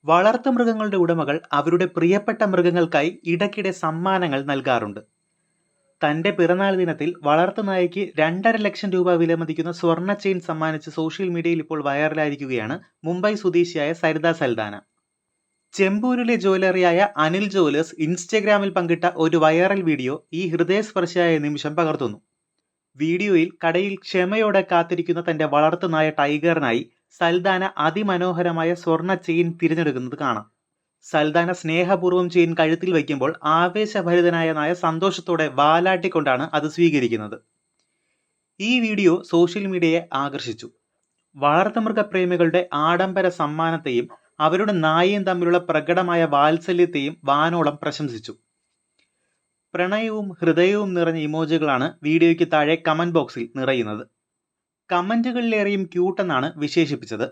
വളർത്തുമൃഗങ്ങളുടെ ഉടമകൾ അവരുടെ പ്രിയപ്പെട്ട മൃഗങ്ങൾക്കായി ഇടയ്ക്കിടെ സമ്മാനങ്ങൾ നൽകാറുണ്ട്. തന്റെ പിറന്നാൾ ദിനത്തിൽ വളർത്തുനായയ്ക്ക് 2.5 ലക്ഷം രൂപ വിലമതിക്കുന്ന സ്വർണ്ണ ചെയിൻ സമ്മാനിച്ച് സോഷ്യൽ മീഡിയയിൽ ഇപ്പോൾ വൈറലായിരിക്കുകയാണ് മുംബൈ സ്വദേശിയായ സരിത സൽദാന. ചെമ്പൂരിലെ ജ്വല്ലറിയായ അനിൽ ജ്വല്ലേഴ്സ് ഇൻസ്റ്റഗ്രാമിൽ പങ്കിട്ട ഒരു വൈറൽ വീഡിയോ ഈ ഹൃദയസ്പർശിയായ നിമിഷം പകർത്തുന്നു. വീഡിയോയിൽ കടയിൽ ക്ഷമയോടെ കാത്തിരിക്കുന്ന തന്റെ വളർത്തുനായ ടൈഗറിനായി സൽദാന അതിമനോഹരമായ സ്വർണ്ണ ചെയിൻ തിരഞ്ഞെടുക്കുന്നത് കാണാം. സൽദാന സ്നേഹപൂർവ്വം ചെയിൻ കഴുത്തിൽ വയ്ക്കുമ്പോൾ ആവേശഭരിതനായ നായ സന്തോഷത്തോടെ വാലാട്ടിക്കൊണ്ടാണ് അത് സ്വീകരിക്കുന്നത്. ഈ വീഡിയോ സോഷ്യൽ മീഡിയയെ ആകർഷിച്ചു. വളർത്തുമൃഗപ്രേമികളുടെ ആഡംബര സമ്മാനത്തെയും അവരുടെ നായയും തമ്മിലുള്ള പ്രകടമായ വാത്സല്യത്തെയും വാനോളം പ്രശംസിച്ചു. പ്രണയവും ഹൃദയവും നിറഞ്ഞ ഇമോജികളാണ് വീഡിയോയ്ക്ക് താഴെ കമന്റ് ബോക്സിൽ നിറയുന്നത്. കമന്റുകളിലേറെയും ക്യൂട്ടെന്നാണ് വിശേഷിപ്പിച്ചത്.